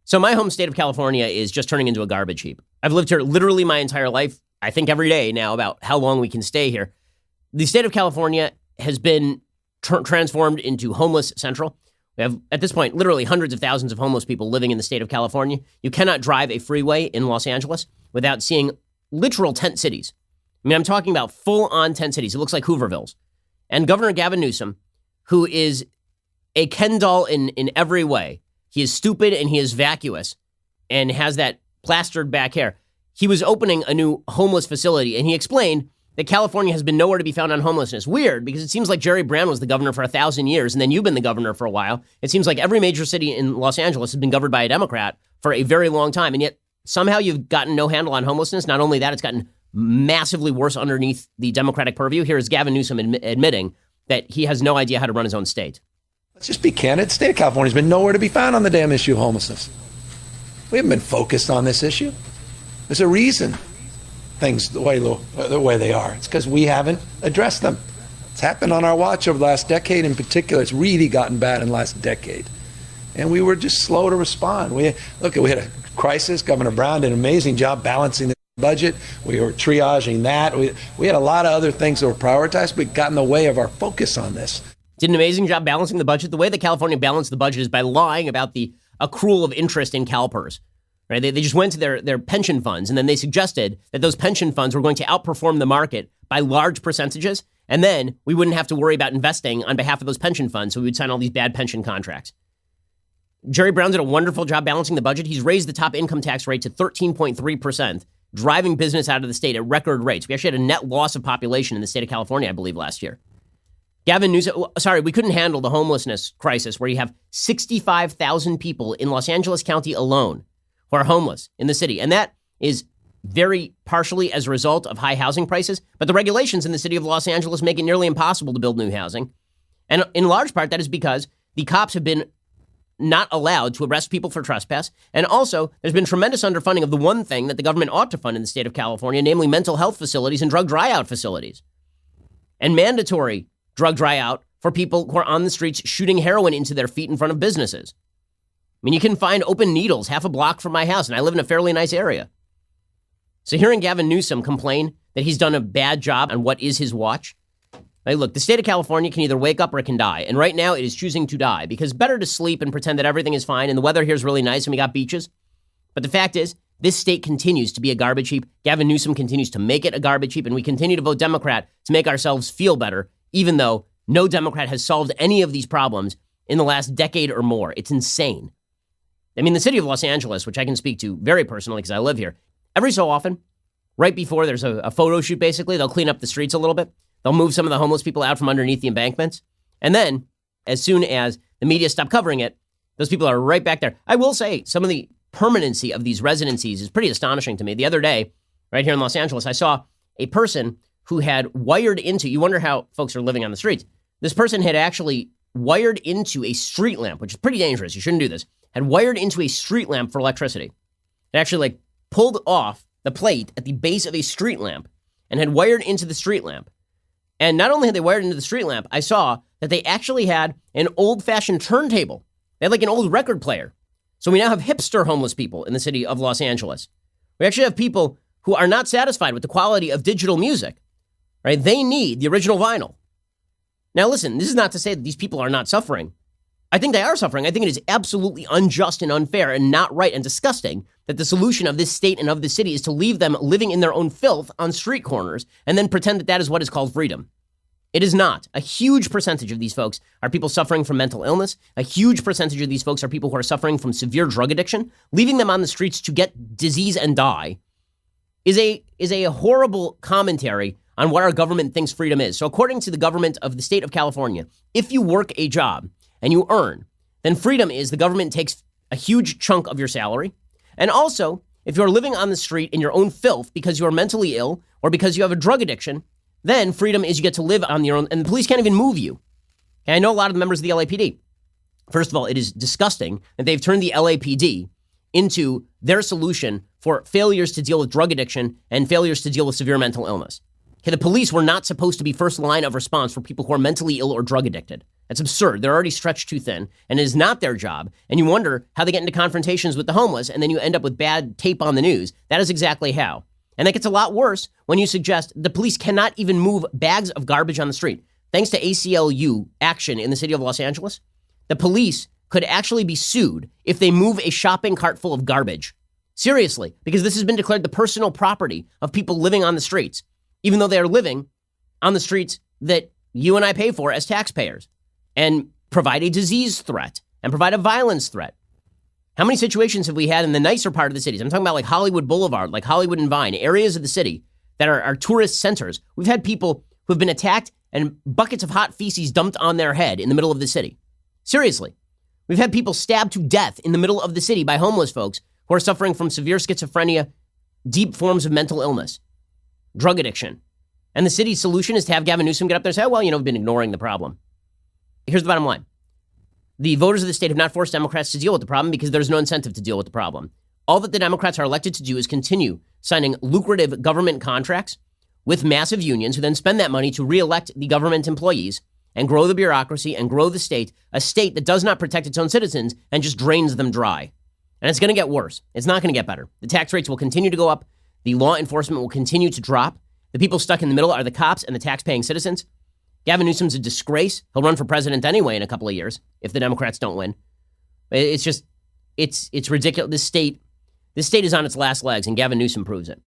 So my home state of California is just turning into a garbage heap. I've lived here literally my entire life. I think every day now about how long we can stay here. The state of California has been transformed into homeless central. We have, at this point, literally hundreds of thousands of homeless people living in the state of California. You cannot drive a freeway in Los Angeles without seeing literal tent cities. I mean, I'm talking about full-on tent cities. It looks like Hoovervilles. And Governor Gavin Newsom, who is a Ken doll in every way, he is stupid and he is vacuous and has that plastered back hair. He was opening a new homeless facility, and he explained that California has been nowhere to be found on homelessness. Weird, because it seems like Jerry Brown was the governor for 1,000 years, and then you've been the governor for a while. It seems like every major city in Los Angeles has been governed by a Democrat for a very long time, and yet somehow you've gotten no handle on homelessness. Not only that, it's gotten massively worse underneath the Democratic purview. Here is Gavin Newsom admitting that he has no idea how to run his own state. Let's just be candid. The state of California has been nowhere to be found on the damn issue of homelessness. We haven't been focused on this issue. There's a reason things the way they are. It's because we haven't addressed them. It's happened on our watch over the last decade in particular. It's really gotten bad in the last decade. And we were just slow to respond. We had a crisis. Governor Brown did an amazing job balancing the budget. We were triaging that. We had a lot of other things that were prioritized, but got in the way of our focus on this. Did an amazing job balancing the budget. The way that California balanced the budget is by lying about the accrual of interest in CalPERS. Right? They just went to their pension funds, and then they suggested that those pension funds were going to outperform the market by large percentages, and then we wouldn't have to worry about investing on behalf of those pension funds, so we would sign all these bad pension contracts. Jerry Brown did a wonderful job balancing the budget. He's raised the top income tax rate to 13.3%, driving business out of the state at record rates. We actually had a net loss of population in the state of California, I believe, last year. Gavin Newsom, we couldn't handle the homelessness crisis where you have 65,000 people in Los Angeles County alone who are homeless in the city. And that is very partially as a result of high housing prices. But the regulations in the city of Los Angeles make it nearly impossible to build new housing. And in large part, that is because the cops have been not allowed to arrest people for trespass. And also, there's been tremendous underfunding of the one thing that the government ought to fund in the state of California, namely mental health facilities and drug dry-out facilities. And mandatory drug dry-out for people who are on the streets shooting heroin into their feet in front of businesses. I mean, you can find open needles half a block from my house, and I live in a fairly nice area. So hearing Gavin Newsom complain that he's done a bad job on what is his watch, like, look, the state of California can either wake up or it can die. And right now it is choosing to die because better to sleep and pretend that everything is fine and the weather here is really nice and we got beaches. But the fact is, this state continues to be a garbage heap. Gavin Newsom continues to make it a garbage heap, and we continue to vote Democrat to make ourselves feel better, even though no Democrat has solved any of these problems in the last decade or more. It's insane. I mean, the city of Los Angeles, which I can speak to very personally because I live here, every so often, right before there's a photo shoot, basically, they'll clean up the streets a little bit. They'll move some of the homeless people out from underneath the embankments. And then, as soon as the media stop covering it, those people are right back there. I will say, some of the permanency of these residencies is pretty astonishing to me. The other day, right here in Los Angeles, I saw a person who had wired into, you wonder how folks are living on the streets. This person had actually wired into a street lamp, which is pretty dangerous. You shouldn't do this. Had wired into a street lamp for electricity. It actually pulled off the plate at the base of a street lamp and had wired into the street lamp. And not only had they wired into the street lamp, I saw that they actually had an old-fashioned turntable. They had like an old record player. So we now have hipster homeless people in the city of Los Angeles. We actually have people who are not satisfied with the quality of digital music, right? They need the original vinyl. Now, listen, this is not to say that these people are not suffering. I think they are suffering. I think it is absolutely unjust and unfair and not right and disgusting that the solution of this state and of this city is to leave them living in their own filth on street corners and then pretend that that is what is called freedom. It is not. A huge percentage of these folks are people suffering from mental illness. A huge percentage of these folks are people who are suffering from severe drug addiction. Leaving them on the streets to get disease and die is a horrible commentary on what our government thinks freedom is. So according to the government of the state of California, if you work a job and you earn, then freedom is the government takes a huge chunk of your salary. And also, if you're living on the street in your own filth because you are mentally ill or because you have a drug addiction, then freedom is you get to live on your own, and the police can't even move you. And I know a lot of the members of the LAPD. First of all, it is disgusting that they've turned the LAPD into their solution for failures to deal with drug addiction and failures to deal with severe mental illness. Okay, the police were not supposed to be first line of response for people who are mentally ill or drug addicted. That's absurd. They're already stretched too thin, and it is not their job. And you wonder how they get into confrontations with the homeless, and then you end up with bad tape on the news. That is exactly how. And that gets a lot worse when you suggest the police cannot even move bags of garbage on the street. Thanks to ACLU action in the city of Los Angeles, the police could actually be sued if they move a shopping cart full of garbage. Seriously, because this has been declared the personal property of people living on the streets, even though they are living on the streets that you and I pay for as taxpayers, and provide a disease threat and provide a violence threat. How many situations have we had in the nicer part of the cities? I'm talking about like Hollywood Boulevard, like Hollywood and Vine, areas of the city that are tourist centers. We've had people who have been attacked and buckets of hot feces dumped on their head in the middle of the city. Seriously. We've had people stabbed to death in the middle of the city by homeless folks who are suffering from severe schizophrenia, deep forms of mental illness, drug addiction. And the city's solution is to have Gavin Newsom get up there and say, oh, well, we've been ignoring the problem. Here's the bottom line. The voters of the state have not forced Democrats to deal with the problem because there's no incentive to deal with the problem. All that the Democrats are elected to do is continue signing lucrative government contracts with massive unions who then spend that money to reelect the government employees and grow the bureaucracy and grow the state, a state that does not protect its own citizens and just drains them dry. And it's going to get worse. It's not going to get better. The tax rates will continue to go up. The law enforcement will continue to drop. The people stuck in the middle are the cops and the tax-paying citizens. Gavin Newsom's a disgrace. He'll run for president anyway in a couple of years if the Democrats don't win. It's just, it's ridiculous. This state is on its last legs, and Gavin Newsom proves it.